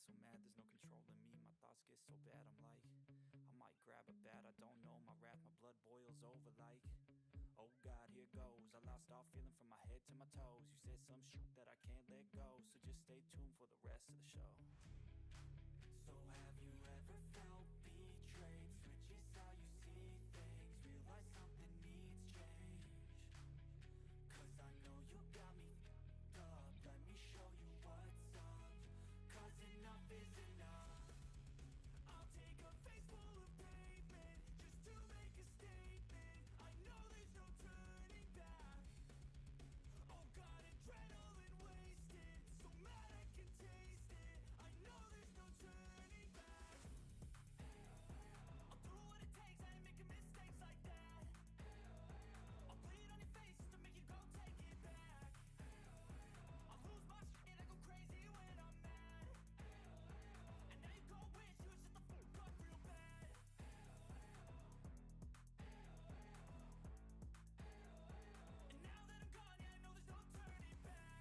so mad, there's no controlling me. My thoughts get so bad, I'm like, I might grab a bat, I don't know. My wrath, my blood boils over like, oh God, here goes. I lost all feeling from my head to my toes. You said some shit that I can't let go, so just stay tuned for the rest of the show. So have you ever felt betrayed? Switches how you see things, realize something needs change. Cause I know you got me up, let me show you what's up. Cause enough is enough. I'll take a face full of pavement just to make a statement. I know there's no turning back. Oh God, adrenaline wasted, so mad I can taste it. I know there's no turning back. I'll do what it takes, I ain't making mistakes like that. I'll bleed on your face to make you go take it back. I'll lose my shit, I go crazy when I'm mad. And now you go wish you was just the fuck up real bad. And now that I'm gone, yeah, I know there's no turning back.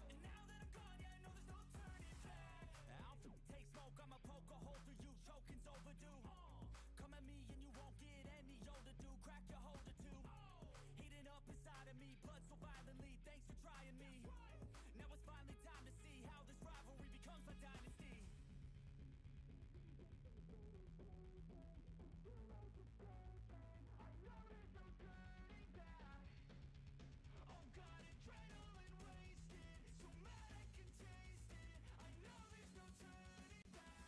And now that I'm gone, yeah, I know there's no turning back. I'll take smoke, I'ma poke a hole through you, choking's overdue. Come at me and you won't get any older, dude. Crack your holder too. Heating up inside of me, blood so violently. Thanks for trying me. Now it's finally time to see how this rivalry becomes a dynasty. Oh God, adrenaline wasted, so mad I can taste it. I know there's no turning back.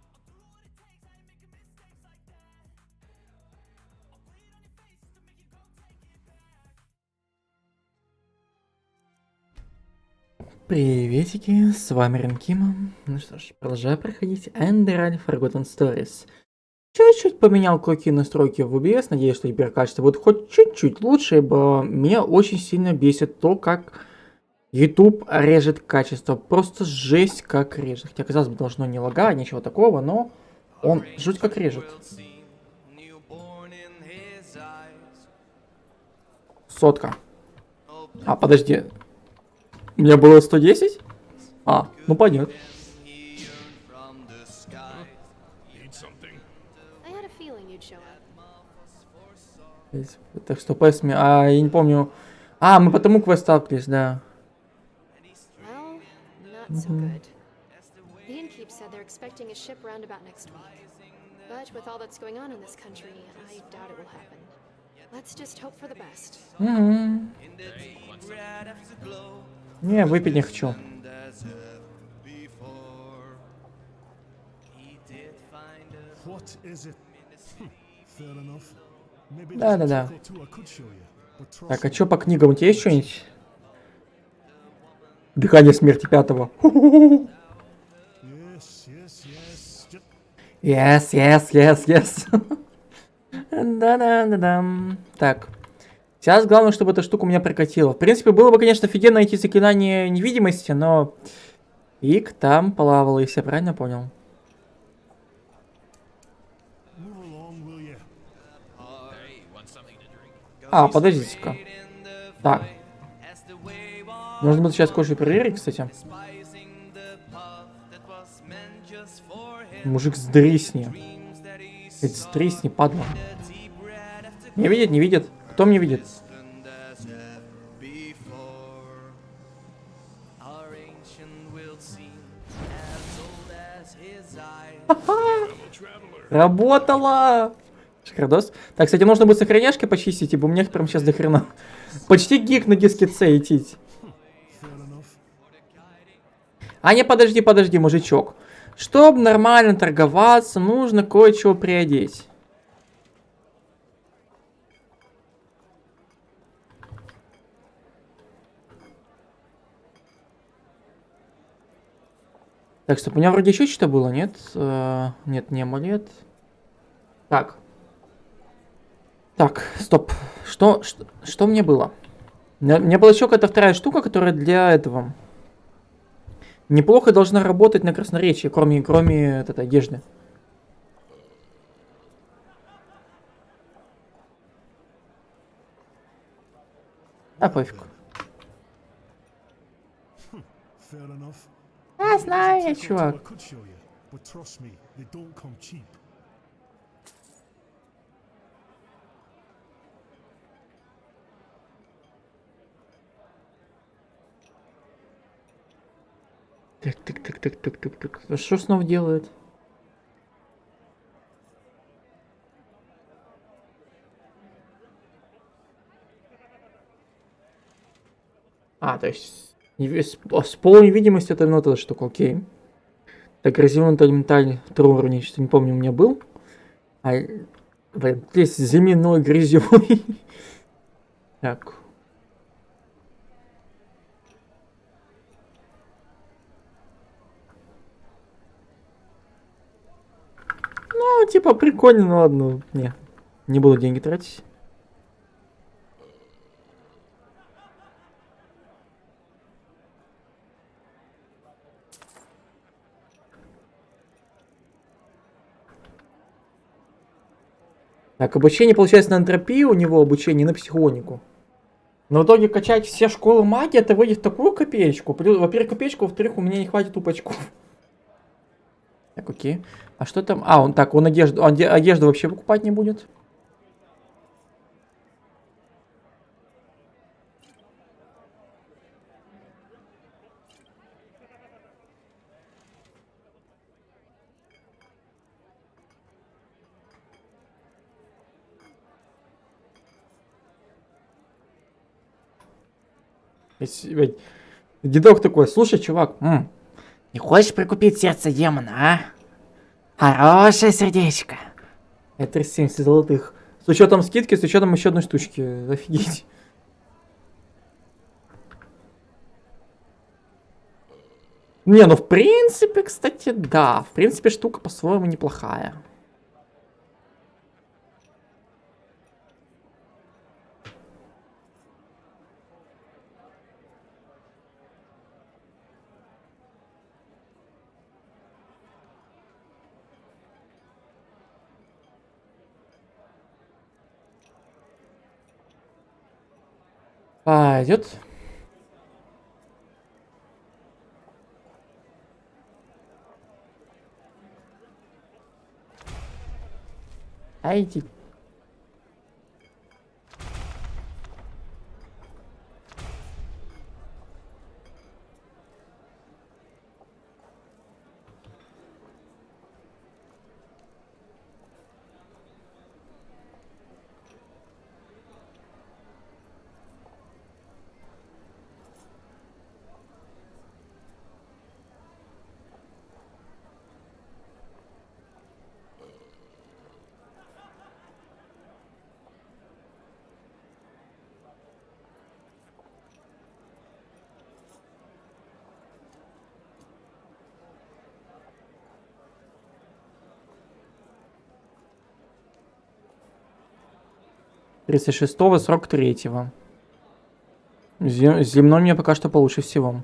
I'll do what it takes, I ain't making mistakes like that. I'll bleed on your face to make you go take it back. Приветики, с вами Ренкима. Ну что ж, продолжаю проходить Enderal Forgotten Stories. Чуть-чуть поменял кое-какие настройки в OBS, надеюсь, что теперь качество будет хоть чуть-чуть лучше, ибо меня очень сильно бесит то, как YouTube режет качество. Просто жесть как режет. Хотя, казалось бы, должно не лагать, ничего такого, но он жуть как режет. Сотка. А, подожди. У меня было 110? А, ну понятно. I had a feeling you'd show up. Так что песми, я не помню. А, мы потому квест сталкивались, да. Well, not so good. The innkeep said they're expecting a ship roundabout next week. But with all that's going on in this country, I doubt it will happen. Let's just hope for the best. Не, выпить не хочу. What is it? Fair enough. Maybe it Да. isn't difficult too, I could show you, but trust Так, а me. чё по книгам? У тебя есть что-нибудь? Дыхание смерти пятого. Yes. Yes. Да. Так. Сейчас главное, чтобы эта штука у меня прокатила. В принципе, было бы, конечно, офигенно найти заклинание невидимости, но... Ик там плавал, если я правильно понял. Move along, will you? А, подождите-ка. Так. Нужно будет сейчас кое-что проверить, кстати. Мужик, сдрисни. Сдрисни, падла. Не видит? Кто мне видит? Работала! Шикардос. Так, кстати, нужно будет сохраняшки почистить, ибо у меня их прям сейчас до хрена. Почти гиг на диске C идти. А не, подожди, мужичок. Чтобы нормально торговаться, нужно кое-чего приодеть. Так, стоп, у меня вроде еще что-то было, нет? Нет, не амулет. Так, стоп. Что мне было? Мне была еще какая-то вторая штука, которая для этого... Неплохо должна работать на красноречии, кроме этой одежды. А пофиг. Fair enough. Я знаю, я, Trick or two I чувак. could show you, but trust me, they don't come cheap. Так. А что снова делает? А, то есть с полной видимостью это ну, эта штука, окей. Так, резервный менталь второго уровня, что не помню, у меня был. А, блин, здесь земляной, грязевой. Так. Ну, типа, прикольно, но ладно. Не буду деньги тратить. Так, обучение получается на энтропию, у него обучение на психонику. Но в итоге качать все школы магии, это выйдет такую копеечку. Во-первых, копеечку, во-вторых, у меня не хватит упачков. Так, окей. А что там? А, он одежду. Одежду вообще покупать не будет? Дедок такой, слушай, чувак, не хочешь прикупить сердце демона, а? Хорошее сердечко. Это 70 золотых. С учетом скидки, с учетом еще одной штучки. Офигеть. Не, ну в принципе, кстати, да. В принципе, штука по-своему неплохая. Пойдет. Айди. Тридцать шестого, 43-го. Земной мне пока что получше всего.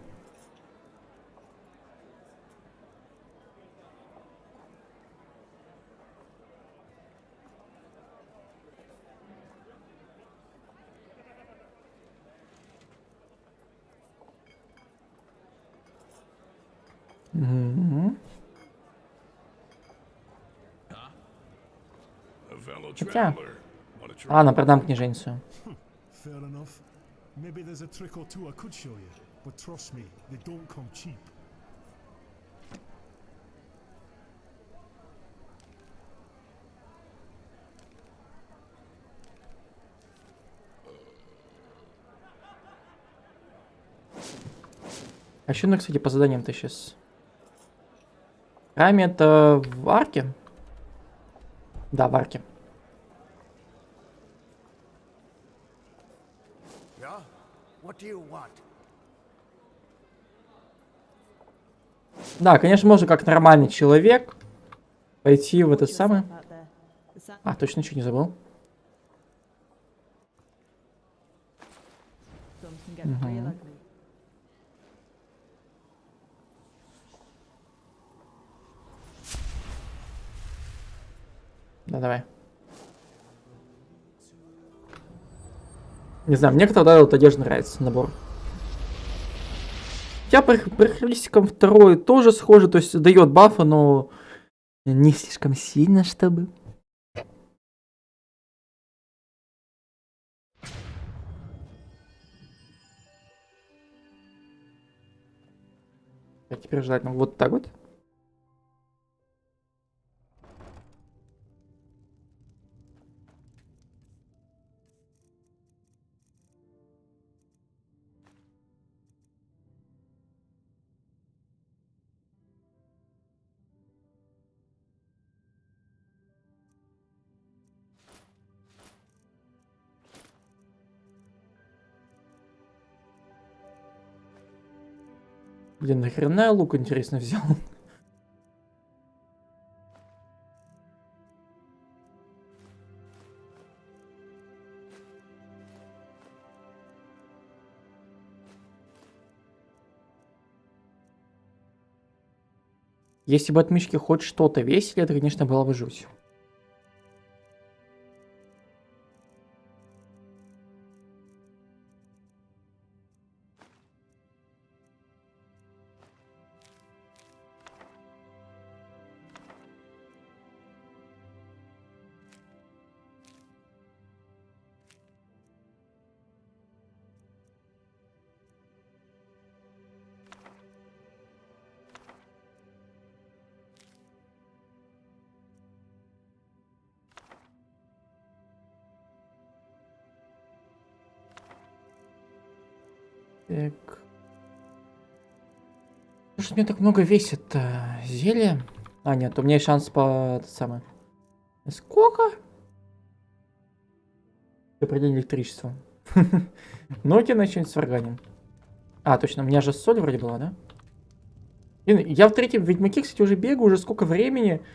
Хотя... Ладно, продам книженцию. Fair enough. Maybe there's a trick or two I could show you, but trust me, they don't come cheap. А еще, ну, кстати, по заданиям-то сейчас. Рами это в арке? Да, в арке. Да, конечно, можно как нормальный человек пойти в это самое. А, точно ничего не забыл. Угу. Да, давай. Не знаю, мне как-то вот одежда нравится, набор. Я по характеристикам второй тоже схожий, то есть дает бафа, но не слишком сильно, чтобы... А теперь желательно вот так вот. Блин, нахрена я лук, интересно, взял? Если бы отмычки хоть что-то весили, это, конечно, была бы жуть. Так. Слушай, мне так много весит зелье. А, нет, у меня есть шанс по... Это самое. Сколько? Определение электричества. Ноги начнем с органем. А, точно, у меня же соль вроде была, да? Я в третьем Ведьмаке, кстати, уже бегаю, уже сколько времени.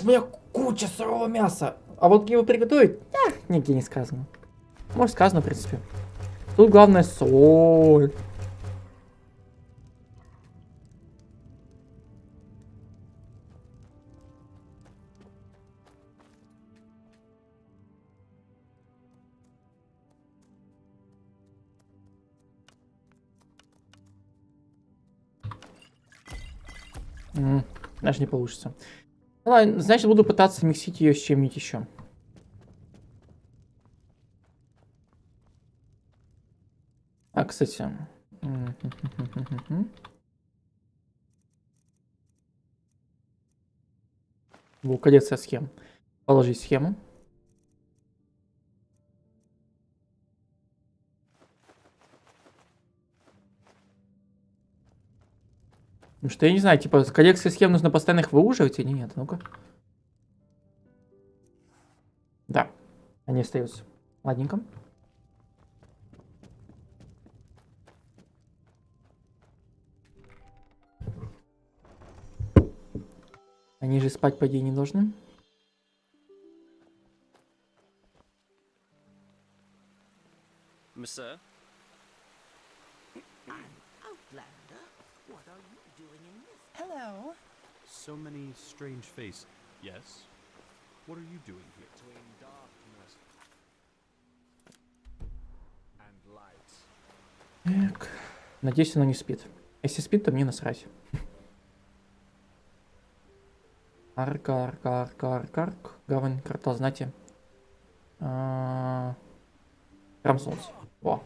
У меня куча сырого мяса. А вот его приготовить, нигде не сказано. Может, сказано, в принципе. Тут главное соль. Даже не получится. Ладно, значит, буду пытаться миксить ее с чем-нибудь еще. А, кстати. Коллекция схем. Положить схему. Потому что я не знаю, типа, с коллекцией схем нужно постоянно их выуживать или нет? Ну-ка. Да, они остаются. Ладненько. Они же спать, по идее, не должны. Sir? Outlander, what are you doing in this? Hello. So many strange faces. Yes? What are you doing here? Between darkness and light. Так. Надеюсь, она не спит. Если спит, то мне насрать. Арк. Гавань, квартал знати. Храм солнца. Во.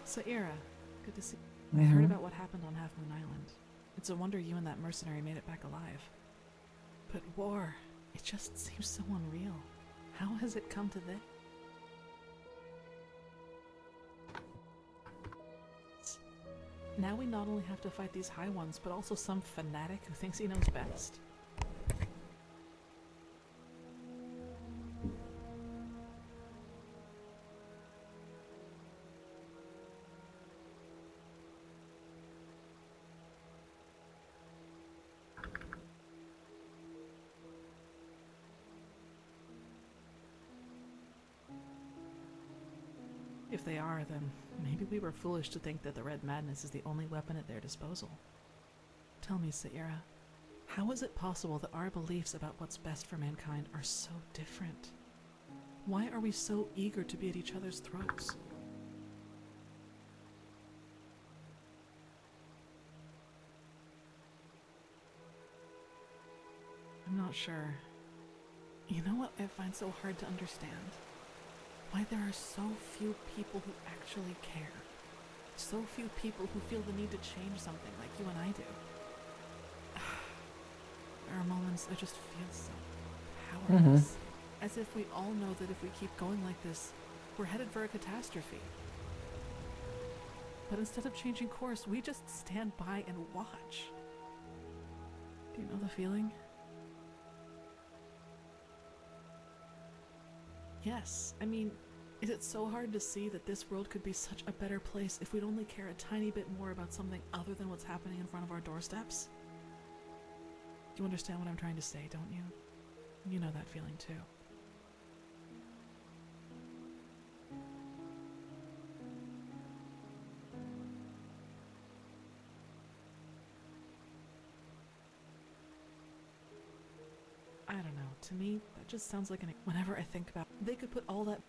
So, Ira, good to see you. I heard about what happened on Half Moon Island. It's a wonder you and that mercenary made it back alive. But war, it just seems so unreal. How has it come to this? Now we not only have to fight these high ones, but also some fanatic who thinks he knows best. If they are, then maybe we were foolish to think that the red madness is the only weapon at their disposal. Tell me, Saira, how is it possible that our beliefs about what's best for mankind are so different? Why are we so eager to be at each other's throats? I'm not sure. You know what I find so hard to understand? Why there are so few people who actually care. So few people who feel the need to change something like you and I do. There are moments I just feel so powerless. As if we all know that if we keep going like this, we're headed for a catastrophe. But instead of changing course, we just stand by and watch. Do you know the feeling? Yes, I mean, is it so hard to see that this world could be such a better place if we'd only care a tiny bit more about something other than what's happening in front of our doorsteps? You understand what I'm trying to say, don't you? You know that feeling too. I don't know. To me, that just sounds like whenever I think about they could put all that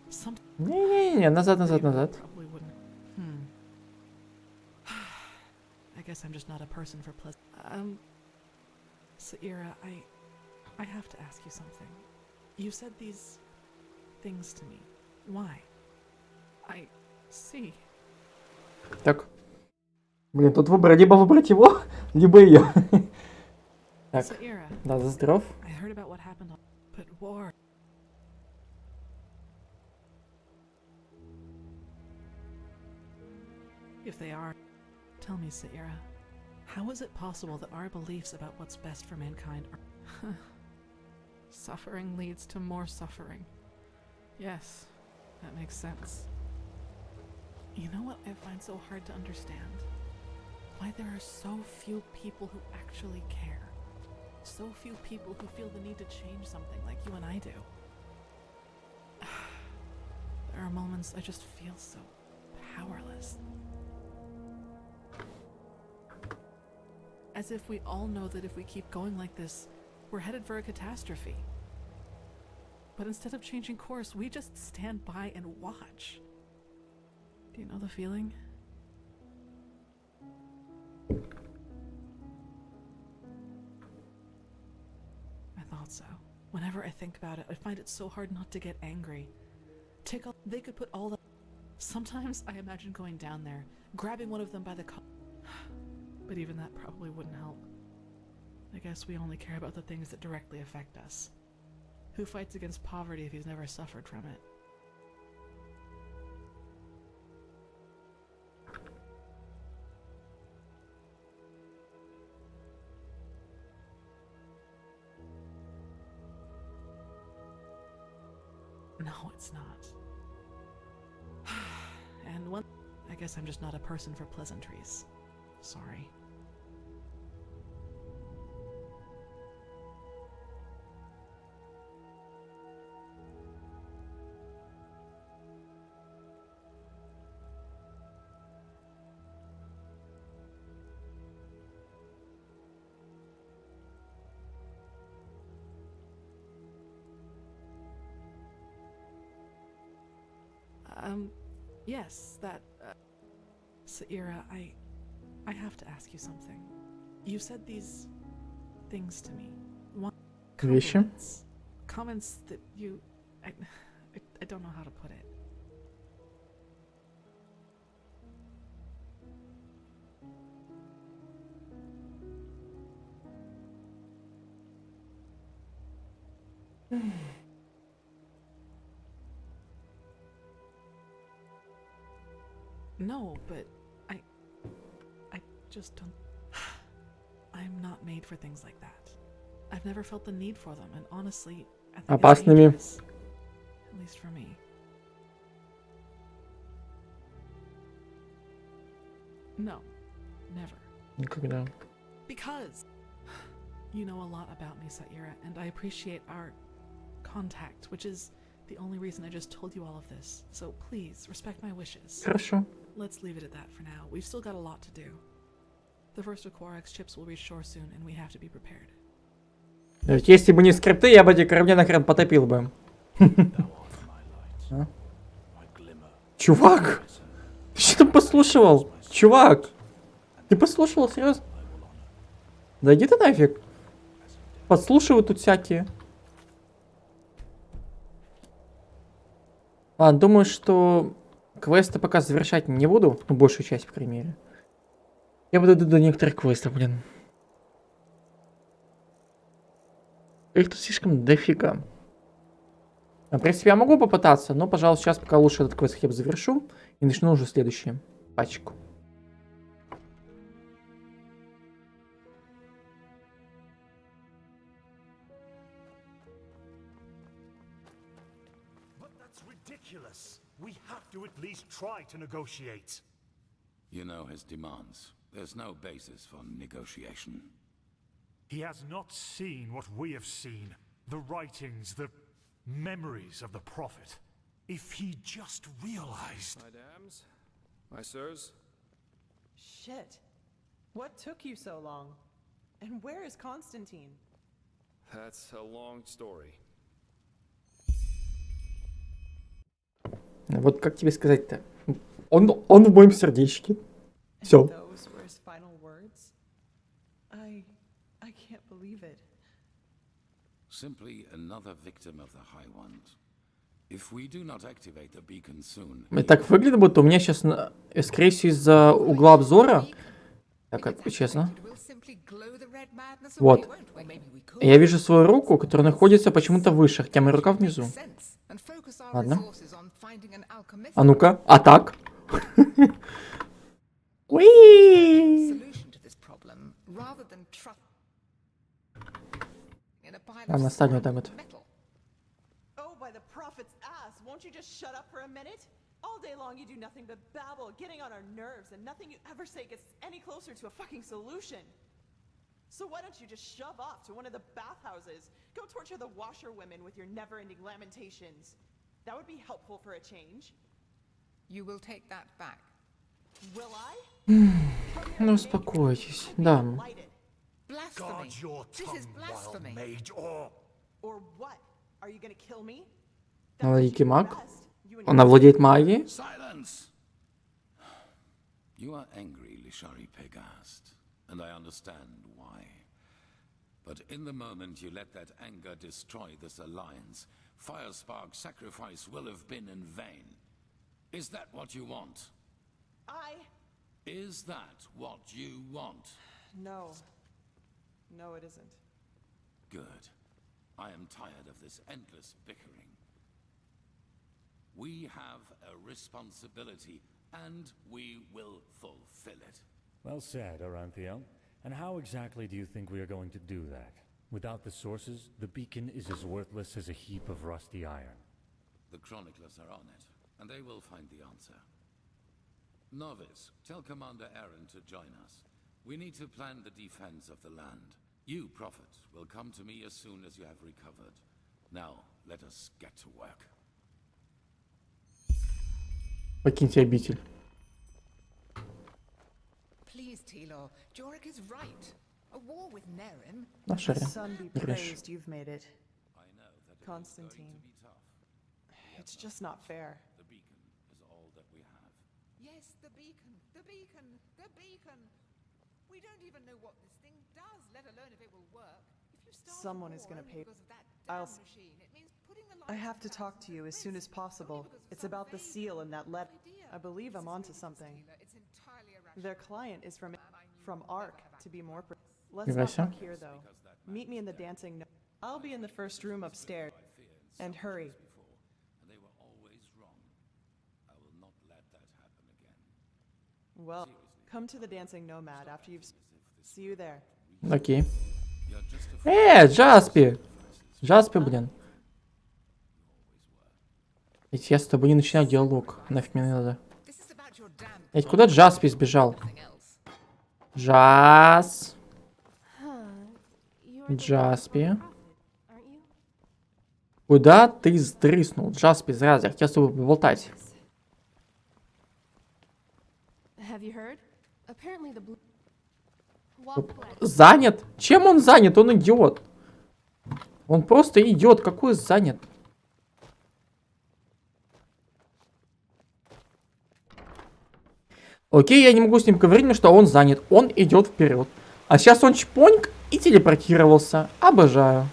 some Не-не-не, назад. probably wouldn't. I guess I'm just not a person for pleasant. Saira, I have to ask you something. You said these things to me. Why? I see. Так. Блин, тут выбор, либо выбрать его, либо ее. Так, Saira, да, за здоров. I heard about what happened on but war. If they are, tell me, Saira, how is it possible that our beliefs about what's best for mankind are suffering leads to more suffering? Yes, that makes sense. You know what I find so hard to understand? Why there are so few people who actually care. So few people who feel the need to change something like you and I do. There are moments I just feel so powerless. As if we all know that if we keep going like this, we're headed for a catastrophe. But instead of changing course, we just stand by and watch. Do you know the feeling? I thought so. Whenever I think about it, I find it so hard not to get angry. They could put all the... Sometimes I imagine going down there, grabbing one of them by the collar. But even that probably wouldn't help. I guess we only care about the things that directly affect us. Who fights against poverty if he's never suffered from it? No, it's not. And one... I guess I'm just not a person for pleasantries. Sorry. Yes, that... Saira, I have to ask you something. You said these things to me. One Вещи. comments that you... I don't know how to put it. No, but I just don't... I'm not made for things like that. I've never felt the need for them, and honestly, I think it's Опасными. dangerous. At least for me. No, never. Никогда. Because you know a lot about me, Saira, and I appreciate our contact, which is the only reason I just told you all of this. So please, respect my wishes. Хорошо. Let's leave it at that for now. We've still got a lot to do. The first of Quarak's ships will reach shore soon, and we have to be prepared. Если бы не скрипты, я бы эти корабли нахрен потопил бы. А? Чувак! Ты что там послушивал? Чувак! Ты послушивал, серьезно? Да иди ты нафиг. Подслушивают тут всякие. Ладно, думаю, что квесты пока завершать не буду. Ну, большую часть, по крайней мере. Я буду до некоторых квестов, блин. Их тут слишком дофига. В принципе, я могу попытаться, но, пожалуй, сейчас пока лучше этот квест хотя бы завершу. И начну уже следующую пачку. We have to at least try to negotiate. You know his demands. There's no basis for negotiation. He has not seen what we have seen. The writings, the memories of the Prophet. If he just realized... My dams? My sirs? Shit. What took you so long? And where is Constantine? That's a long story. Вот как тебе сказать-то? Он в моем сердечке. Все. Those were his final words? I can't believe it. Simply another victim of the High Ones. If we do not activate the beacon soon... Так выглядит, будто у меня сейчас, скорее всего, из-за угла обзора. Так, честно. Вот. Я вижу свою руку, которая находится почему-то выше, хотя моя рука внизу. Ладно. А ну-ка. А так? Уи! Ладно, ставлю вот так вот. Oh, by the Prophet's ass, won't you just shut up for a minute? All day long you do nothing but babble, getting on our nerves, and nothing you ever say gets any closer to a fucking solution. So why don't you just shove off to one of the bathhouses? Go torture the washerwomen with your never-ending lamentations. That would be helpful for a change. You will take that back. Will I? Ну, успокойтесь. Да. Blasphemy. This is blasphemy. Or what? Are you gonna kill me? Она дикий маг. Она владеет магией. Silence! You are angry, Lishari Pegast, and I understand why. But in the moment you let that anger destroy this alliance, Firespark's sacrifice will have been in vain. Is that what you want? Is that what you want? No. No, it isn't. Good. I am tired of this endless bickering. We have a responsibility, and we will fulfill it. Well said, Aranthiel. And how exactly do you think we are going to do that? Without the sources, the beacon is as worthless as a heap of rusty iron. The chroniclers are on it, and they will find the answer. Novice, tell Commander Aaron to join us. We need to plan the defense of the land. You, Prophet, will come to me as soon as you have recovered. Now, let us get to work. Покиньте обитель. Please, Tilo. Jorik is right. A war with Nerim. На шаре. Son be praised, you've made it. I know that it Constantine. is going to be tough. It's just not fair. The beacon is all that we have. Yes, the beacon. The beacon. The beacon. We don't even know what this thing does, let alone if it will work. If you start Someone is going to pay. machine, it means putting the I have to talk to you as soon as possible. It's about the seal in that letter. I believe I'm onto something. Their client is from Ark, to be more precise. Let's not talk here, though. Meet me in the dancing. I'll be in the first room upstairs. And hurry. And they were always wrong. I will not let that happen again. Well, come to the dancing nomad after you've... See you there. Окей. Джаспи! Джаспи, блин. Ведь я с тобой не начинаю диалог. Нафиг мне надо. Ведь куда Джаспи сбежал? Джас. Джаспи. Куда ты сдрыснул, Джаспи, зараза? Я хотел с тобой поболтать. Have you heard? Apparently the blue... Занят? Чем он занят? Он идиот. Он просто идиот. Какой занят? Окей, я не могу с ним говорить, потому что он занят. Он идет вперед. А сейчас он чпоньк и телепортировался. Обожаю.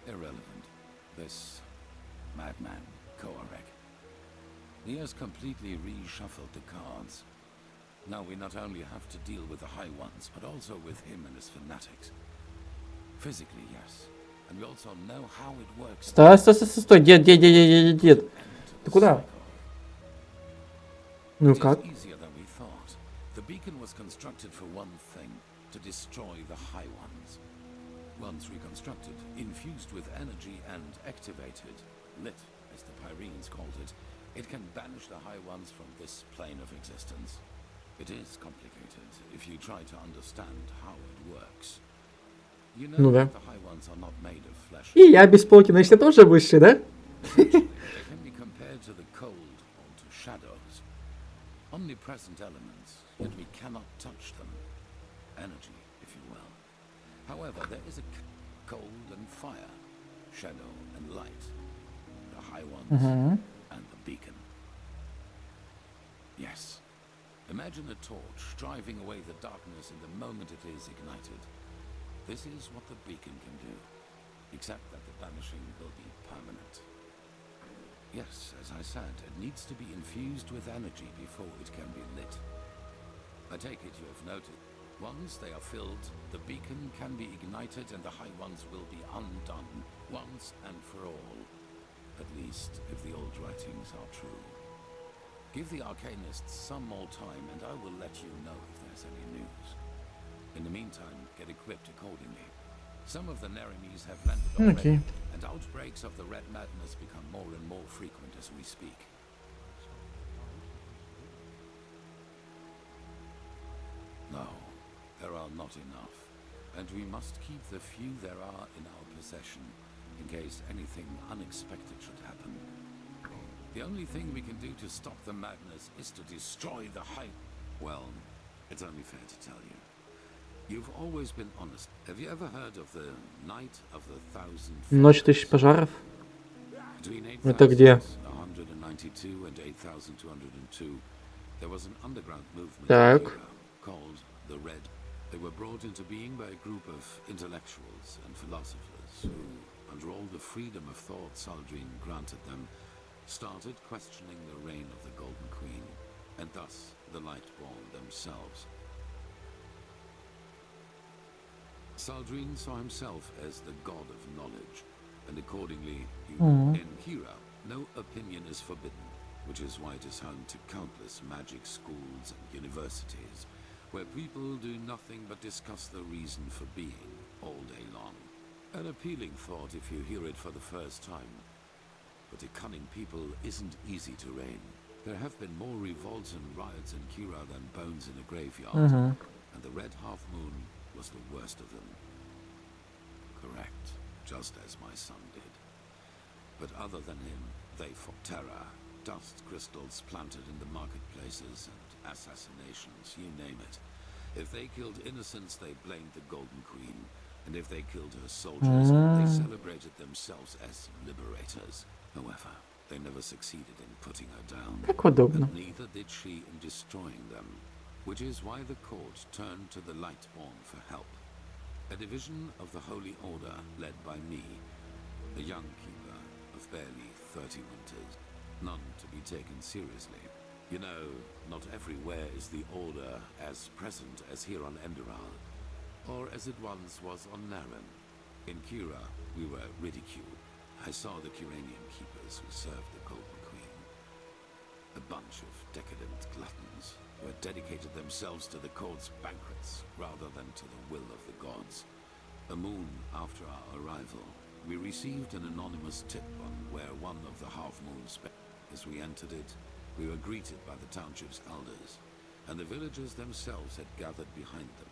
Irrelevant. This madman, Koarek. He has completely reshuffled the cards. Now we not only have to deal with the High Ones, but also with him and his fanatics. Physically, yes. And we also know how it works. Стой, дед. Ты куда? Ну как? The beacon was constructed for one thing, to destroy the High Ones. Once reconstructed, infused with energy and activated, lit, as the Pyrenes called it, it can banish the High Ones from this plane of existence. It is complicated if you try to understand how it works. You know that the High Ones are not made of flesh. И я без полки, значит, я тоже высший, да? They can be compared to the cold or to shadows. Omnipresent elements, yet we cannot touch them. Energy, if you will. However, there is a cold and fire, shadow and light. The High Ones and the beacon. Yes. Imagine a torch driving away the darkness in the moment it is ignited. This is what the beacon can do, except that the banishing will be permanent. Yes, as I said, it needs to be infused with energy before it can be lit. I take it you have noted. Once they are filled, the beacon can be ignited and the High Ones will be undone, once and for all. At least, if the old writings are true. Give the Arcanists some more time and I will let you know if there's any news. In the meantime, get equipped accordingly. Some of the Neremes have landed already, and outbreaks of the Red Madness become more and more frequent as we speak. No, there are not enough, and we must keep the few there are in our possession, in case anything unexpected should happen. The only thing we can do to stop the madness is to destroy the High... Well, it's only fair to tell you. You've always been honest. Have you ever heard of the Night of the Thousand... Ночь тысяч пожаров? Это где? 192 and 8202. There was an underground movement called the Red. They were brought into being by a group of intellectuals and philosophers who, under all the freedom of thought Saldrine granted them, started questioning the reign of the Golden Queen, and thus the Lightborn themselves. Saldrine saw himself as the god of knowledge, and accordingly, in Kira, no opinion is forbidden, which is why it is home to countless magic schools and universities, where people do nothing but discuss the reason for being all day long. An appealing thought if you hear it for the first time. But a cunning people isn't easy to reign. There have been more revolts and riots in Kira than bones in a graveyard, and the Red Half Moon was the worst of them. Correct, just as my son did. But other than him, they fought terror, dust crystals planted in the marketplaces, and assassinations, you name it. If they killed innocents, they blamed the Golden Queen, and if they killed her soldiers, they celebrated themselves as liberators. However, they never succeeded in putting her down, and neither did she in destroying them, which is why the court turned to the Lightborn for help. A division of the Holy Order led by me, a young keeper of barely 30 winters, none to be taken seriously. You know, not everywhere is the Order as present as here on Enderal, or as it once was on Naren. In Kira, we were ridiculed. I saw the Kiranian keepers who served the Golden Queen. A bunch of decadent gluttons who had dedicated themselves to the court's banquets rather than to the will of the gods. A moon after our arrival, we received an anonymous tip on where one of the half-moons. As we entered it, we were greeted by the township's elders, and the villagers themselves had gathered behind them.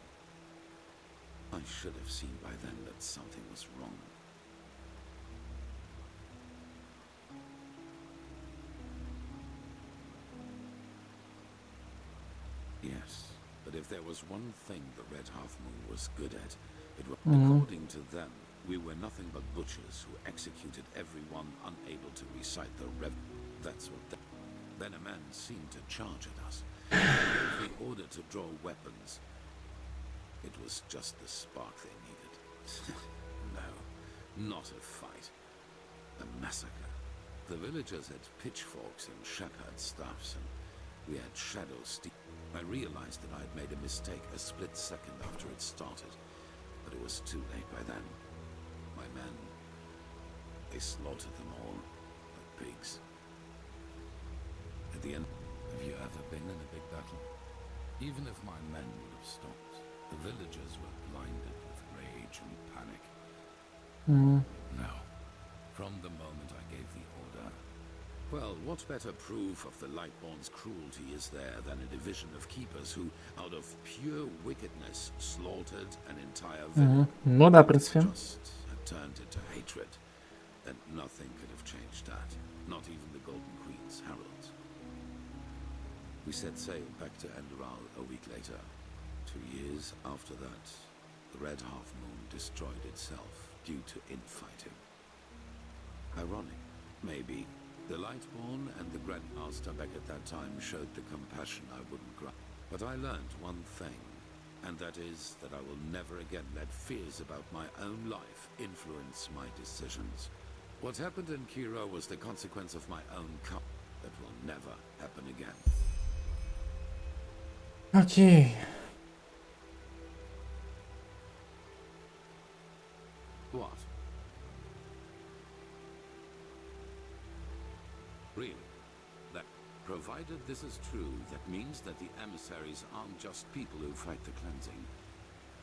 I should have seen by then that something was wrong. Yes, but if there was one thing the Red Half Moon was good at, it was, according to them, we were nothing but butchers who executed everyone unable to recite the rev. That's what they... Then a man seemed to charge at us. He gave the order to draw weapons. It was just the spark they needed. No, not a fight. A massacre. The villagers had pitchforks and shepherd staffs, and we had shadow steep. I realized that I had made a mistake a split second after it started, but it was too late by then. My men, they slaughtered them all, like pigs. At the end, have you ever been in a big battle? Even if my men would have stopped, the villagers were blinded with rage and panic. No. From the moment I gave the order. Well, what better proof of the Lightborn's cruelty is there than a division of keepers who, out of pure wickedness, slaughtered an entire village? Ну да, в принципе. Just had turned into hatred. Then nothing could have changed that. Not even the Golden Queen's heralds. We set sail back to Enderal a week later. 2 years after that, the Red Half Moon destroyed itself due to infighting. Ironic, maybe. The Lightborn and the Grandmaster back at that time showed the compassion I wouldn't grant. But I learned one thing, and that is that I will never again let fears about my own life influence my decisions. What happened in Kira was the consequence of my own cup. That will never happen again. Окей. What? Really? That, provided this is true, that means that the emissaries aren't just people who fight the cleansing.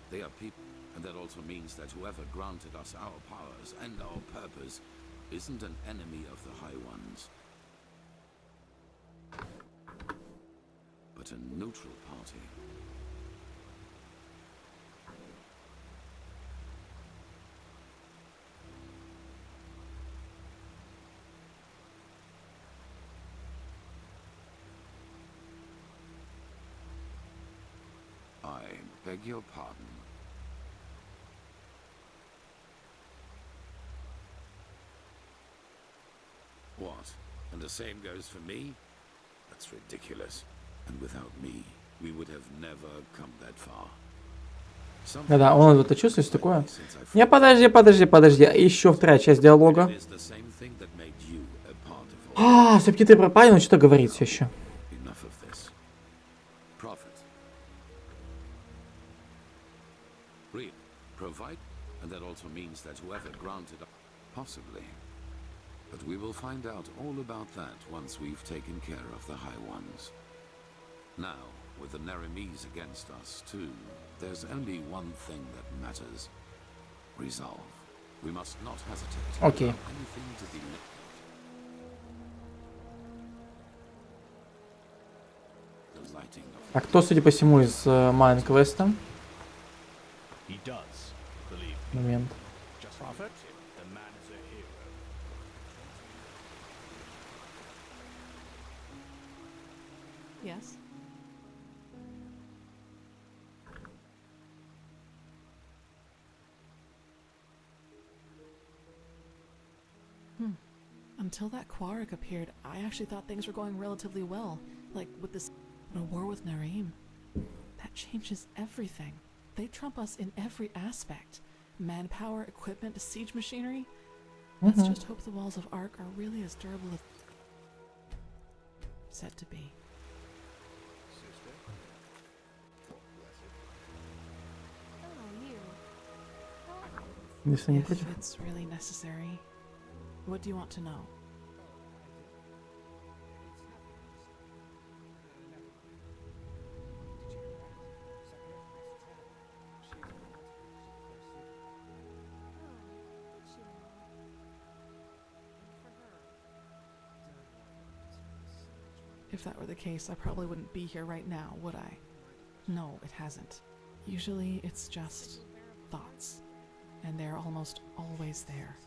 They are people, and that also means that whoever granted us our powers and our purpose isn't an enemy of the High Ones, but a neutral party. I beg your pardon. What? And the same goes for me? That's ridiculous. And without me, we would have never come that far. Да, он это чувствует, такое. Не, подожди. Еще вторая часть диалога. Субтитры пропали, но что-то говорит все еще. Provide, and that also means that whoever granted, possibly. But we will find out all about that once we've taken care of the High Ones. Now, with the Naramis against us too, there's only one thing that matters. Resolve. We must not hesitate to Okay. allow anything to delay. The lighting of А кто, судя по всему, из Майн-квеста? He does, believe me. Момент. Just prophet, the man is a hero. Yes? Until that Quark appeared, I actually thought things were going relatively well. Like with this a war with Narim. That changes everything. They trump us in every aspect. Manpower, equipment, siege machinery. Let's just hope the walls of Ark are really as durable as said to be. Если не If против. it's really necessary. What do you want to know? If that were the case, I probably wouldn't be here right now, would I? No, it hasn't. Usually it's just thoughts, and they're almost always there.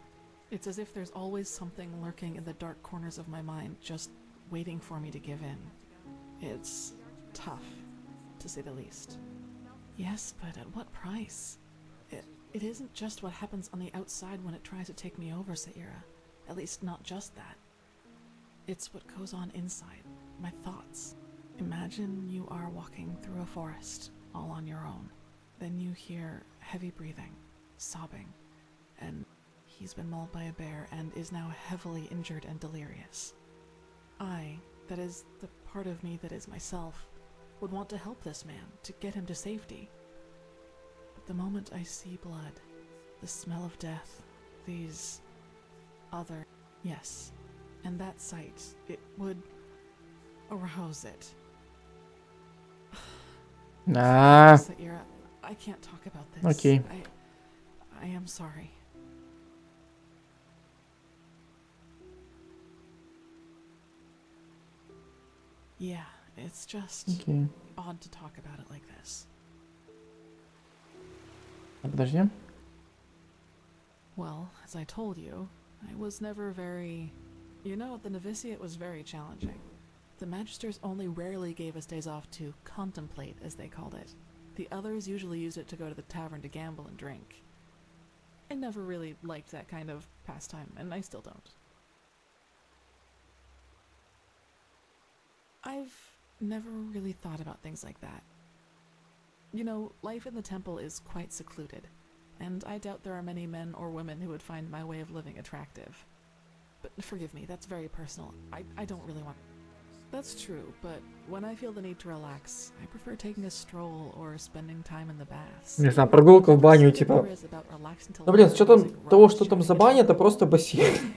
It's as if there's always something lurking in the dark corners of my mind, just waiting for me to give in. It's tough, to say the least. Yes, but at what price? It isn't just what happens on the outside when it tries to take me over, Saira. At least not just that. It's what goes on inside, my thoughts. Imagine you are walking through a forest, all on your own. Then you hear heavy breathing, sobbing, and he's been mauled by a bear and is now heavily injured and delirious. I, that is the part of me that is myself, would want to help this man, to get him to safety. But the moment I see blood, the smell of death, these other... Yes, and that sight, it would arouse it. Nah. Saira, I can't talk about this. Okay. I am sorry. Yeah, it's just odd to talk about it like this. Подожди. Well, as I told you, I was never very... You know, the novitiate was very challenging. The magisters only rarely gave us days off to contemplate, as they called it. The others usually used it to go to the tavern to gamble and drink. I never really liked that kind of pastime, and I still don't. I've never really thought about things like that. You know, life in the temple is quite secluded, and I doubt there are many men or women who would find my way of living attractive. But forgive me, that's very personal. I don't really want... That's true, but when I feel the need to relax, I prefer taking a stroll or spending time in the baths. Не знаю, прогулка в баню, типа... Ну, блин, с учетом того, что там за баня, это просто бассейн.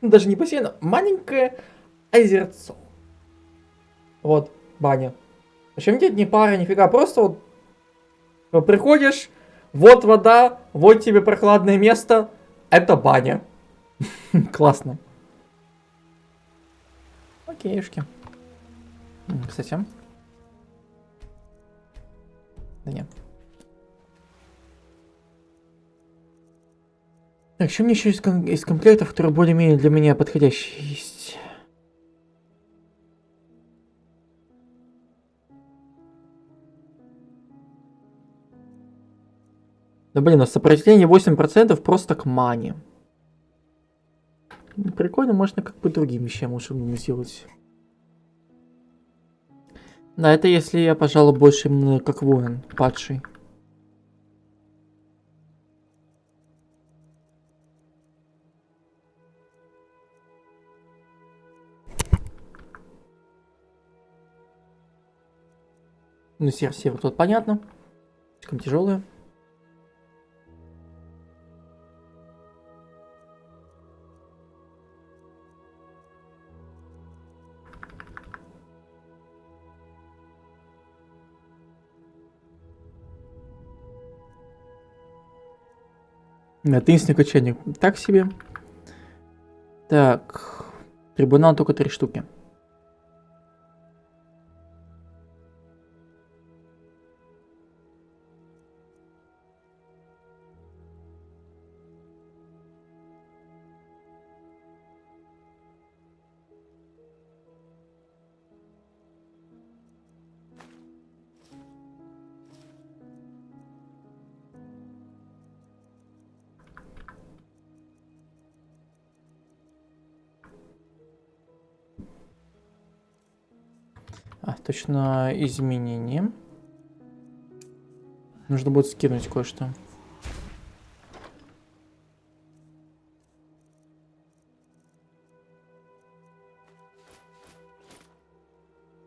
Даже не бассейн, а маленькое озерцо. Вот, баня. Причем нет ни пара, нифига, просто вот приходишь, вот вода, вот тебе прохладное место, это баня. Классно. Окейшки. Кстати. Да нет. Так, что мне еще из комплектов, которые более-менее для меня подходящие есть? Да блин, у нас сопротивление 8% просто к мане. Прикольно, можно как бы другим вещам лучше сделать. Да, это если я, пожалуй, больше именно как воин, падший. Ну, север тут понятно. Слишком тяжелая. Таинственный кочевник. Так себе. Так. Трибунал только 3 штуки. Точно изменение. Нужно будет скинуть кое-что.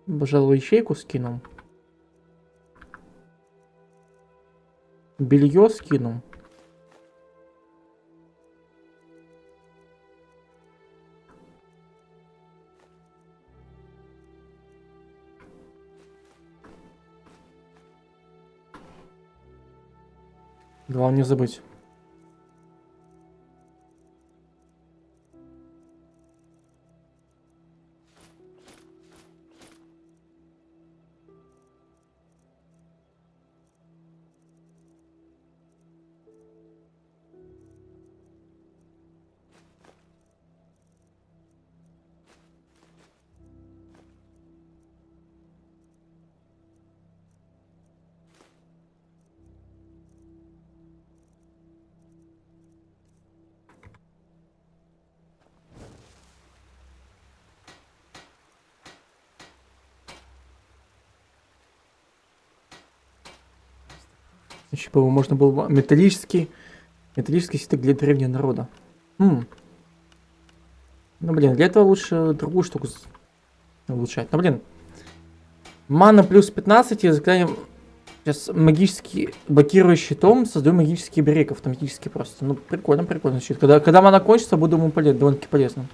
Пожалуй, ячейку скину. Белье скину. Главное не забыть. Еще бы можно было металлический свиток для древнего народа. Ну блин, для этого лучше другую штуку улучшать. Ну блин. Мана плюс 15 и заклинаем сейчас магический блокирующий том, создаю магический берег автоматически просто. Ну прикольно, прикольно. Когда мана кончится, буду ему довольно-таки полезным.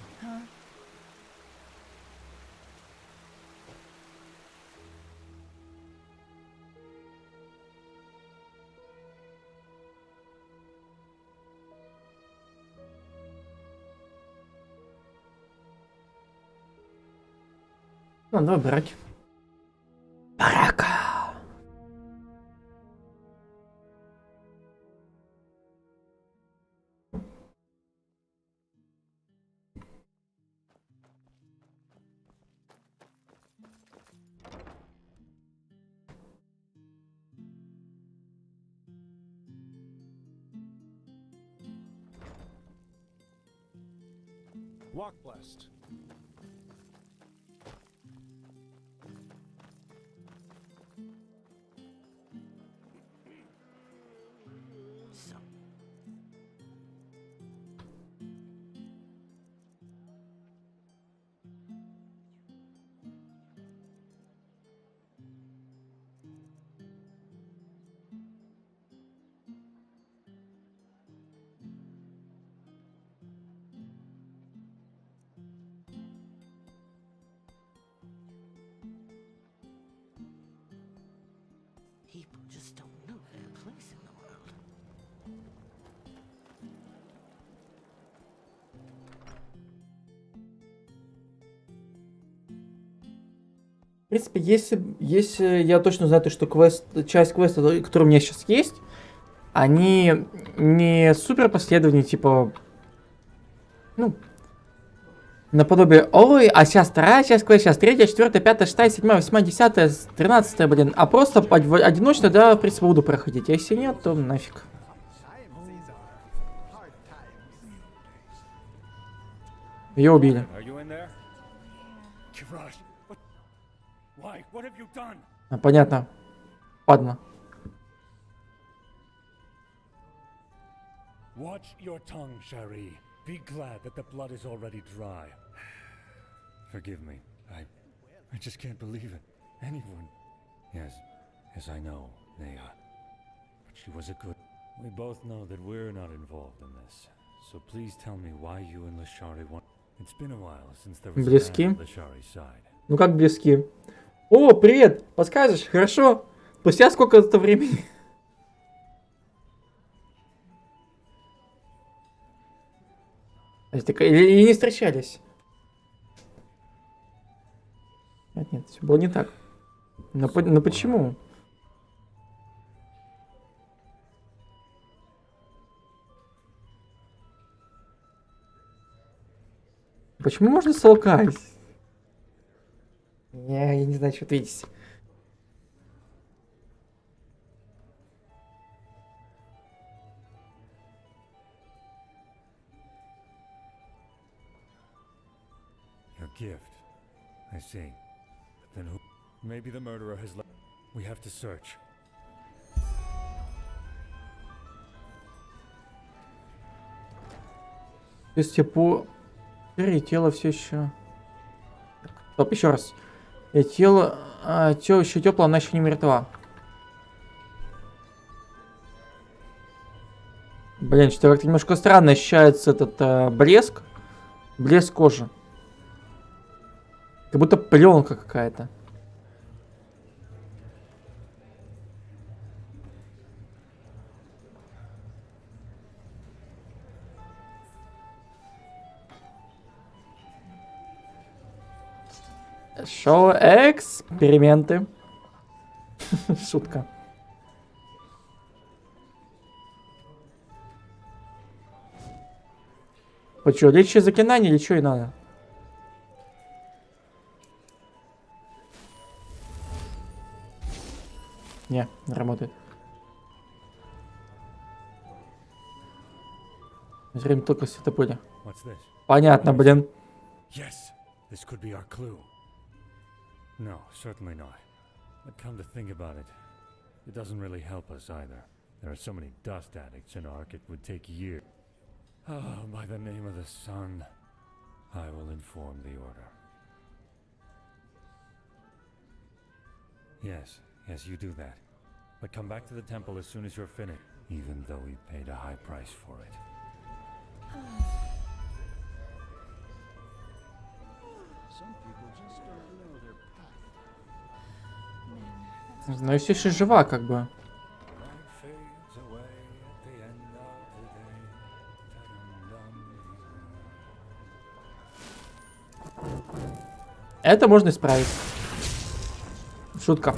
Ну, давай брать. Барака. Walk blessed. People just don't know their place in the world. В принципе, если я точно знаю, что часть квеста, который у меня сейчас есть, они не супер последовательные, типа, ну, наподобие, ой, а сейчас вторая часть квеста, сейчас третья, четвертая, пятая, шестая, седьмая, восьмая, десятая, 13-я, блин, а просто одиночно, да, в принципе, буду проходить, а если нет, то нафиг. Ее убили. А, понятно. Ладно. Watch your tongue, Shari. Be glad that the blood is already dry. Forgive me. I just can't believe it. Anyone. Yes, I know, Nea. But she was a good. We both know that we're not involved in this. So please tell me why you and Lashari want. It's been a while since there was a Lashari side. Ну как близки? О, привет! Подскажешь? Хорошо. Спустя сколько-то времени. Или не встречались? Нет, все было не так. Но почему? Почему можно солгать? Я не знаю, что ответить. Your gift. I see. But then who? Maybe the murderer has left. We have to search. То есть по тело все еще. Стоп, еще раз. И тело еще тепло, она еще не мертва. Блин, что-то как-то немножко странно ощущается этот блеск. Блеск кожи. Как будто пленка какая-то. Шоу эксперименты. Шутка. Вот что, лечащее заклинание или что и надо? Не работает. Время только светопыли. Понятно, блин. Yes, this could be our clue. No, certainly not. But come to think about it, it doesn't really help us either. There are so many dust addicts in Ark, it would take years. Oh, by the name of the sun, I will inform the Order. Yes, you do that. But come back to the temple as soon as you're finished, even though we paid a high price for it. Some people just don't know their path. Ну, если еще жива, как бы. Это можно исправить. Шутка.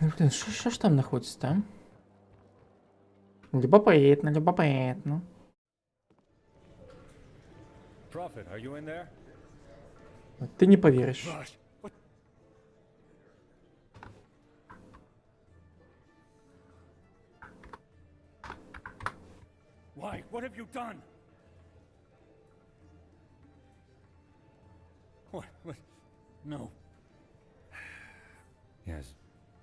Ну блин, что ж там находится-то, а? Любопытно, любопытно. Ты не поверишь. Why? What have you done? What? No. Yes,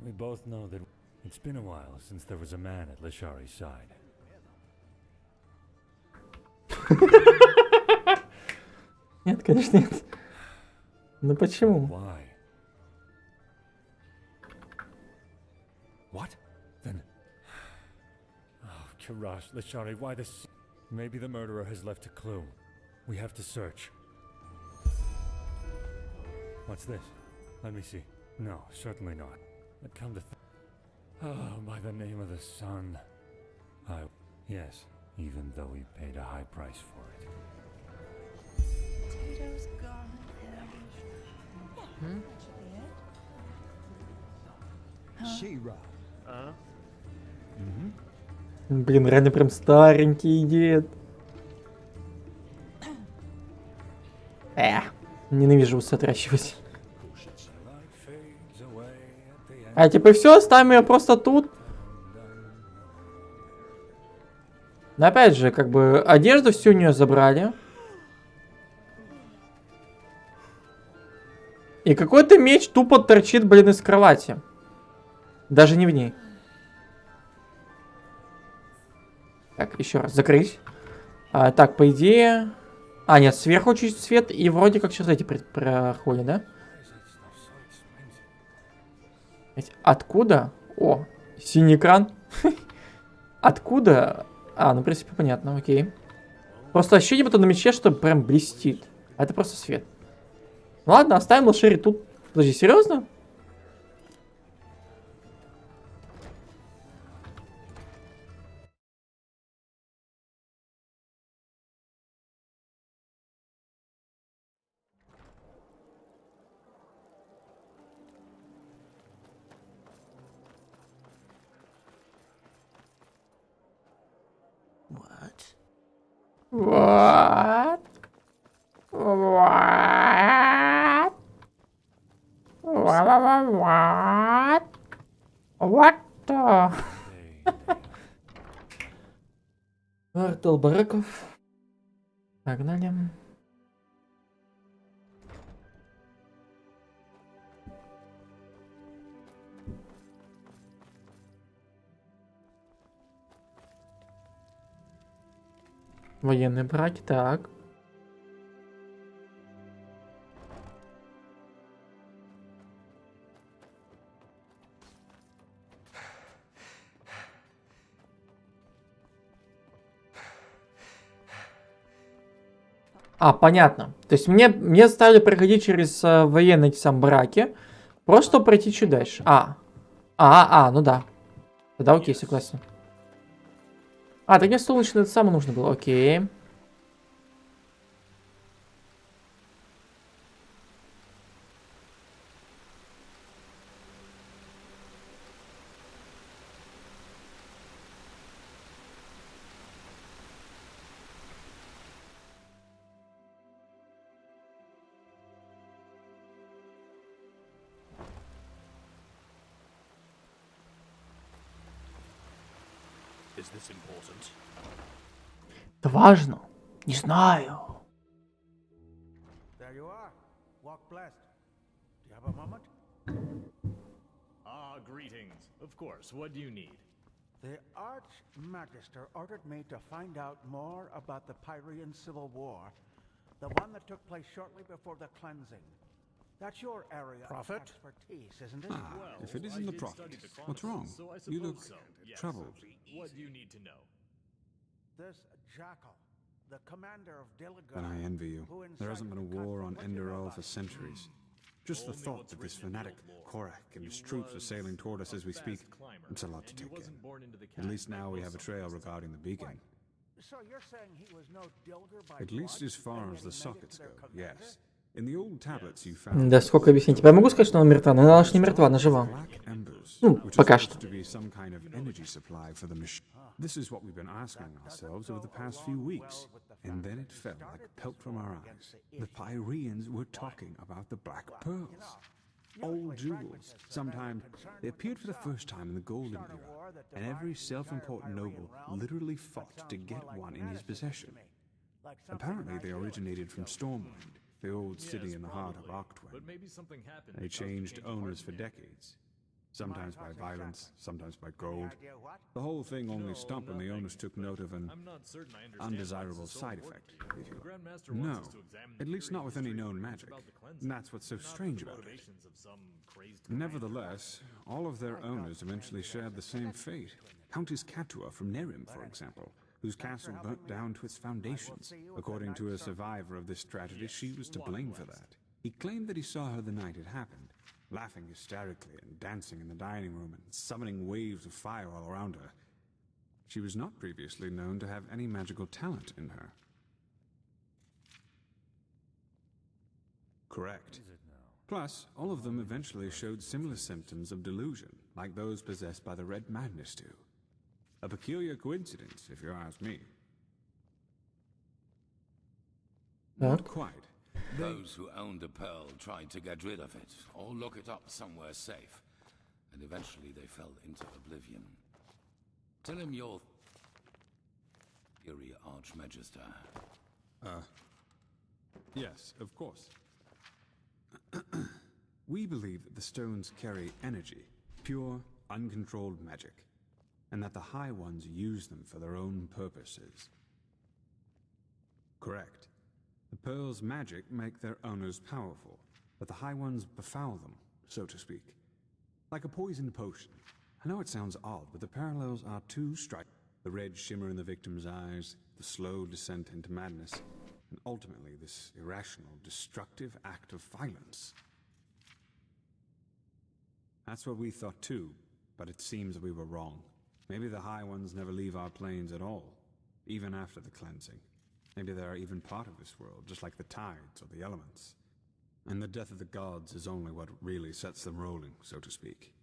we both know that it's been a while since there was a man at Lishari's side. Нет, конечно, нет. Ну почему? Why? What? Then... Oh, Kirash, Lishari, why this... Maybe the murderer has left a clue. We have to search. What's this? Let me see. No, certainly not. But come to oh, by the name of the sun. Yes, even though we paid a high price for it. Potatoes gone. She-Ra. Блин, реально прям старенький дед. Ненавижу усы отращивать. А типа все, оставим ее просто тут. Но опять же, как бы одежду всю у нее забрали. И какой-то меч тупо торчит, блин, из кровати. Даже не в ней. Так, еще раз, закрыть. Так, по идее... А, нет, сверху чуть свет, и вроде как сейчас эти проходят, да? Откуда? О, синий экран. Откуда? А, ну, в принципе, понятно, окей. Просто ощущение потом на мече, что прям блестит. А это просто свет. Ладно, оставим Лошери тут. Подожди, серьезно? What? What? What? What the? Квартал бараков. Погнали. Военные браки, так. А, понятно. То есть мне заставили проходить через военные эти сам браки. Просто пройти чуть дальше. Ну да. Тогда окей, согласен. А, так мне солнечный это самое нужно было, окей. Это важно. Не знаю. There you are. Walk blessed. Do you have a moment? Ah, greetings. Of course, what do you need? The Archmagister ordered me to find out more about the Pyrean Civil War, the one that took place shortly before the cleansing. That's your area of expertise, isn't it? Ah, if it isn't the Prophet, what's wrong? You look troubled. What do you need to know? This Jackal, the commander of Diligar. Then I envy you. There hasn't been a war on Enderal for centuries. Just the thought that this fanatic, Korak, and his troops are sailing toward us as we speak, it's a lot to take in. At least now we have a trail regarding the beacon. So you're saying he was no Dilgar by At least blood, as far and as yet the he made it sockets to their go, commander? yes. In the old tablets you found... Да сколько объяснить? Теперь я могу сказать, что она мертва, но она ж не мертва, она жива. Ну, пока что. This is what we've been asking ourselves over the past few weeks. And then it fell like pelt from our eyes. The Pyreans were talking about the Black Pearls. Old jewels. Sometimes they appeared for the first time in the Golden Era, and every self-important noble literally fought to get one in his possession. Apparently they originated from Stormwind, the old city in the heart of Arctwen. They changed owners for decades. Sometimes by violence, sometimes by gold. The whole thing only stopped when the owners took note of an undesirable side effect, if you will. No, at least not with any known magic. And that's what's so strange about it. Nevertheless, all of their owners eventually shared the same fate. Countess Katua from Nerim, for example, whose castle burnt down to its foundations. According to a survivor of this tragedy, she was to blame for that. He claimed that he saw her the night it happened, laughing hysterically and dancing in the dining room and summoning waves of fire all around her. She was not previously known to have any magical talent in her. Correct. Plus, all of them eventually showed similar symptoms of delusion, like those possessed by the Red Madness do. A peculiar coincidence, if you ask me. Not quite. Those who owned a pearl tried to get rid of it, or lock it up somewhere safe, and eventually they fell into oblivion. Tell him your theory, Archmagister. Yes, of course. We believe that the stones carry energy, pure, uncontrolled magic, and that the High Ones use them for their own purposes. Correct. The pearl's magic make their owners powerful, but the High Ones befoul them, so to speak. Like a poisoned potion. I know it sounds odd, but the parallels are too striking. The red shimmer in the victim's eyes, the slow descent into madness, and ultimately this irrational, destructive act of violence. That's what we thought too, but it seems we were wrong. Maybe the High Ones never leave our planes at all, even after the cleansing. Maybe they are even part of this world, just like the tides or the elements. And the death of the gods is only what really sets them rolling, so to speak.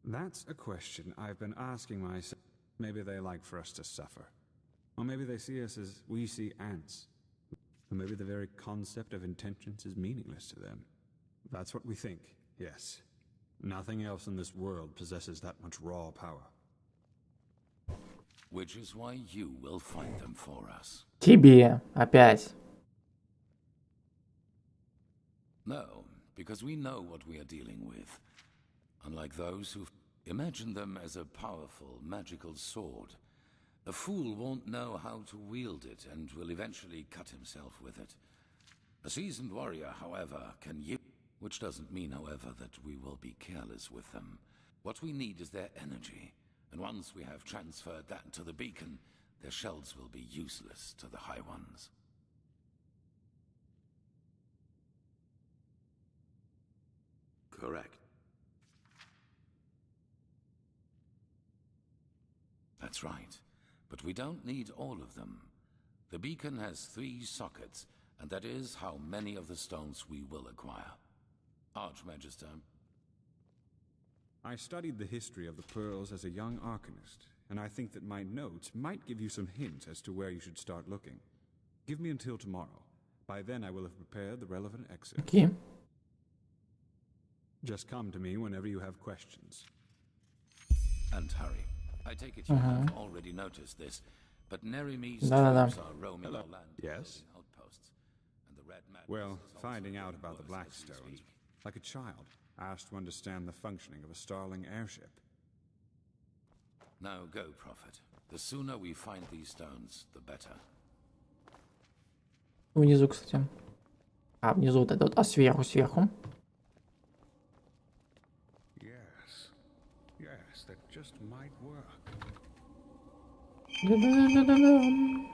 That's a question I've been asking myself. Maybe they like for us to suffer. Or maybe they see us as we see ants. Or maybe the very concept of intentions is meaningless to them. That's what we think, yes. Nothing else in this world possesses that much raw power. Which is why you will find them for us. Тебе опять. No, because we know what we are dealing with. Unlike those who imagine them as a powerful, magical sword. A fool won't know how to wield it and will eventually cut himself with it. A seasoned warrior, however, can use... Which doesn't mean, however, that we will be careless with them. What we need is their energy, and once we have transferred that to the beacon, their shells will be useless to the High Ones. Correct. That's right, but we don't need all of them. The beacon has 3 sockets, and that is how many of the stones we will acquire. Archmagister. I studied the history of the pearls as a young arcanist, and I think that my notes might give you some hints as to where you should start looking. Give me until tomorrow. By then I will have prepared the relevant excerpts. Okay. Just come to me whenever you have questions. And hurry. I take it you have already noticed this, but Nerimi's Да-да-да. troops are roaming our land, Yes? outposts, and the Red Madness Well, is also finding out getting about the worse as we Blackstones, speak. like a child, asked to understand the functioning of a Starling airship. Now go, Prophet. The sooner we find these stones, the better. Внизу, кстати. А, внизу вот это вот. А сверху? Yes. Yes, that just might work. Да-да-да-да-да.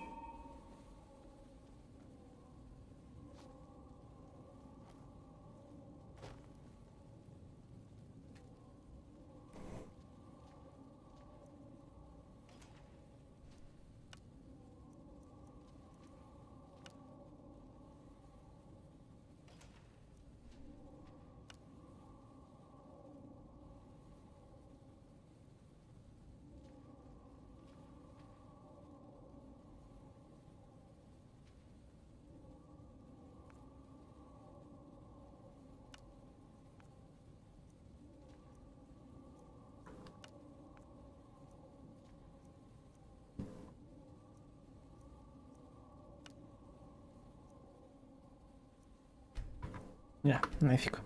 Не, нафиг.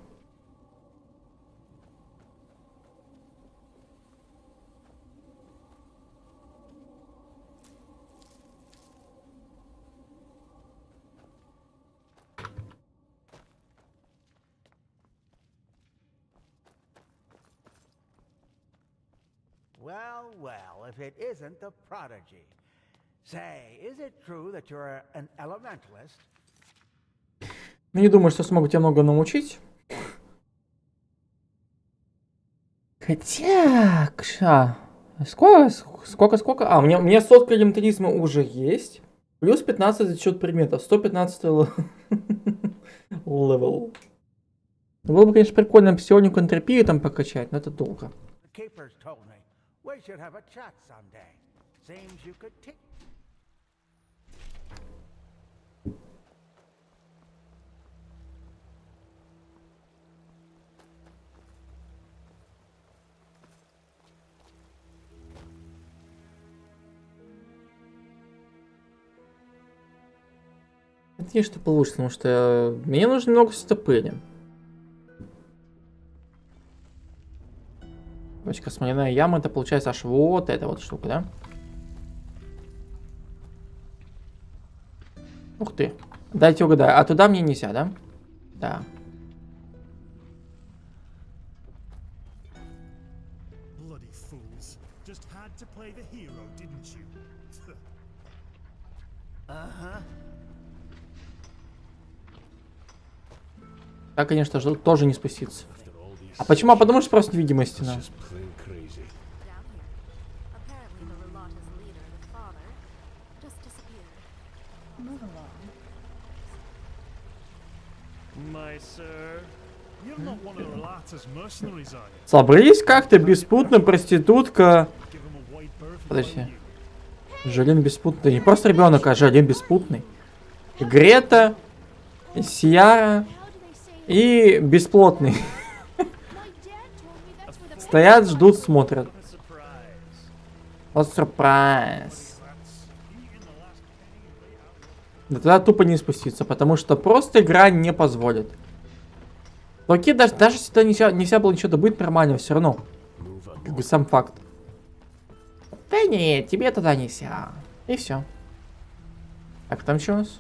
Well, well, if it isn't the prodigy. Say, is it true that you're an elementalist? Ну, не думаю, что смогу тебя много научить. Хотя... Сколько? А, у меня сотка элементаризма уже есть. Плюс 15 за счет предметов. 115 левел. Было бы, конечно, прикольно псионику энтропию там покачать, но это долго. Надеюсь, что получится, потому что мне нужно много стопыни. Точка смоляная яма, это получается аж вот эта вот штука, да? Ух ты. Дайте угадаю. А туда мне нельзя, да? Да. Да, конечно же, тоже не спуститься. А почему? А потому что просто невидимая стена. Собрались как-то, беспутная проститутка. Подожди. Жалин беспутный. Не просто ребенок, а Жалин беспутный. Грета, Сиара и бесплотный. Стоят, ждут, смотрят. Вот сюрприз. Да туда тупо не спуститься, потому что просто игра не позволит. Но окей, даже если туда нельзя было ничего добыть нормально, все равно. Как бы сам факт. Да нет, тебе туда нельзя. И все. Так, там что у нас?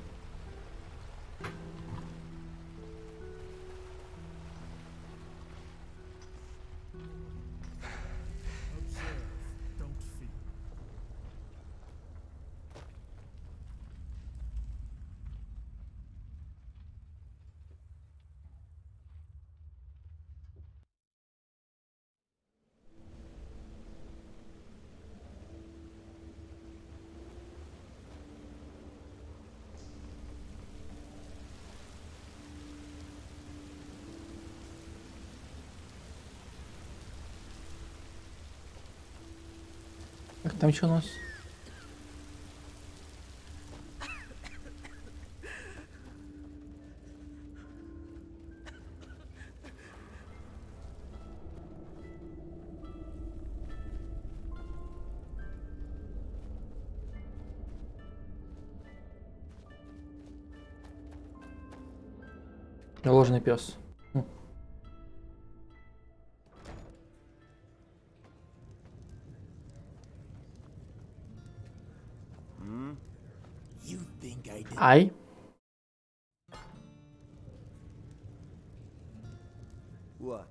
Так, там что у нас? Ложный пес. Ай. What?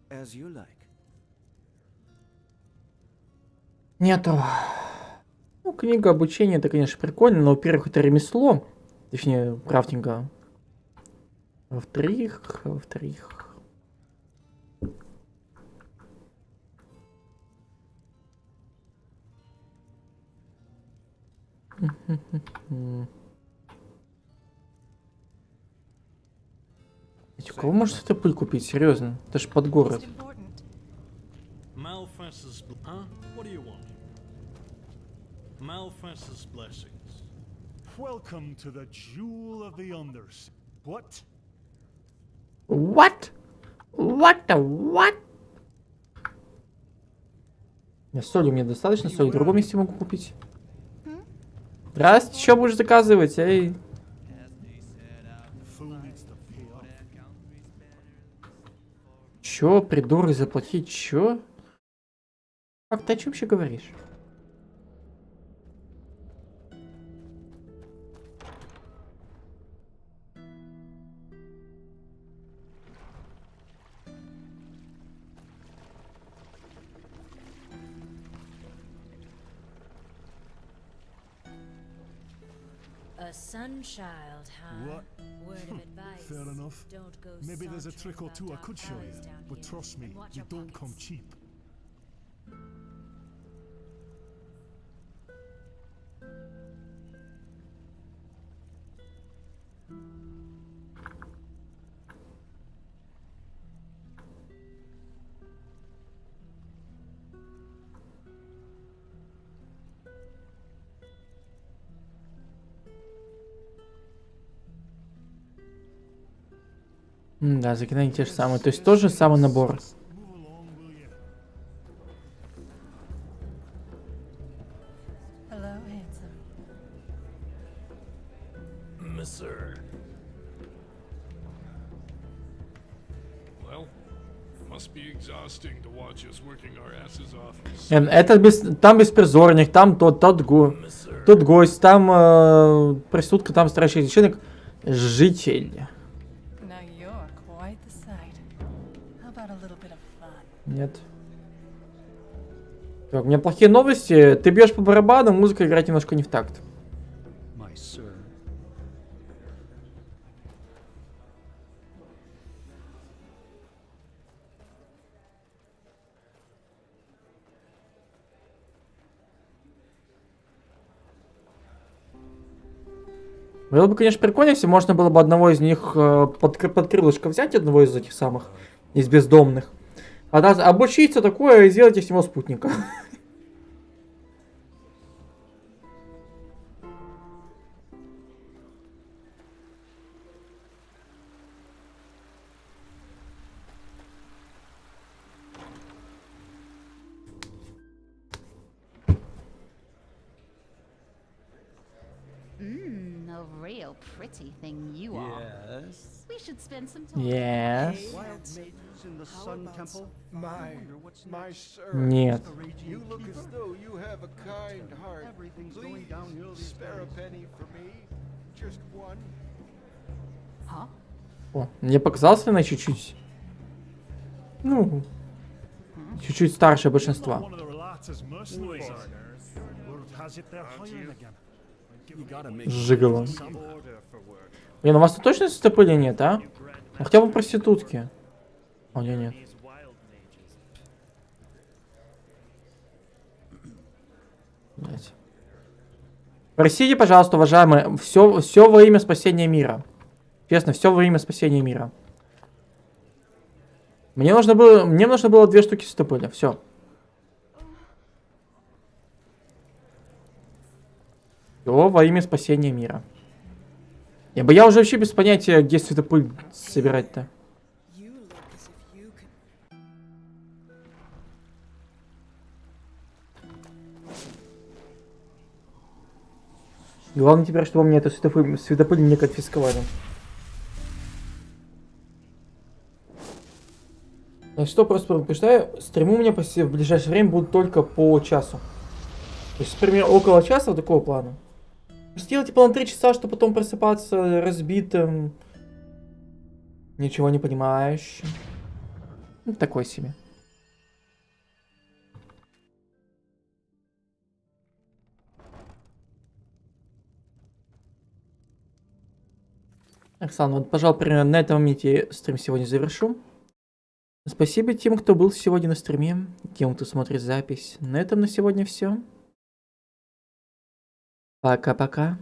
As you like. Нету. Ну, книга обучения, это, конечно, прикольно, но, во-первых, это ремесло. Точнее, крафтинга. Во-вторых... У кого может это пыль купить? Серьезно? Это ж под город. Welcome to the jewel of the unders. What? What? What the what? Соли мне достаточно, соли в другом месте могу купить. Раз, что будешь заказывать, эй? Чё, придурок, заплатить, чё? Как ты о чем вообще говоришь? A sun child, huh? What? Word of advice. Fair enough. Don't go Maybe there's a sauntering trick or about two I dark could show alleys you, down but here, trust me, and watch they your don't come pockets. cheap. Да, заклинания те же самые. То есть тоже самый набор. Hello, handsome. Sir. Well, must be exhausting to watch us working our asses off. Это там беспризорник, там тут гость, там проститутка, там старающий священник, житель. Нет. Так, у меня плохие новости. Ты бьешь по барабану, музыка играет немножко не в такт. Было бы, конечно, прикольно, если можно было бы одного из них под крылышко взять, одного из этих самых, из бездомных. Обучиться такое и сделать из него спутника. A real pretty thing you are. Yes. We should spend some time. Yes. Wild maidens in the Sun Temple. My sir. Нет. You look as though you have a kind heart. Everything's going downhill these Spare a penny for me. Just one. Huh? О, мне показалось, она чуть-чуть. Ну, чуть-чуть старше большинства. Жигало. Не, ну у вас тут точно стопыли нет, а? Ну, хотя бы проститутки. О, нет. Блять. Простите, пожалуйста, уважаемые, все во имя спасения мира. Честно, все во имя спасения мира. Мне нужно было 2 штуки стопыля, все. Все во имя спасения мира. Я уже вообще без понятия, где светопыль собирать-то. Главное теперь, чтобы мне эту светопыль не конфисковали. Что просто предупреждаю, стримы у меня в ближайшее время будут только по часу. То есть, например, около часа вот такого плана. Сделать типа на 3 часа, чтобы потом просыпаться разбитым, ничего не понимающим. Ну, такой себе. Оксана, вот, пожалуй, примерно на этом моменте стрим сегодня завершу. Спасибо тем, кто был сегодня на стриме, тем, кто смотрит запись. На этом на сегодня все. Пока-пока.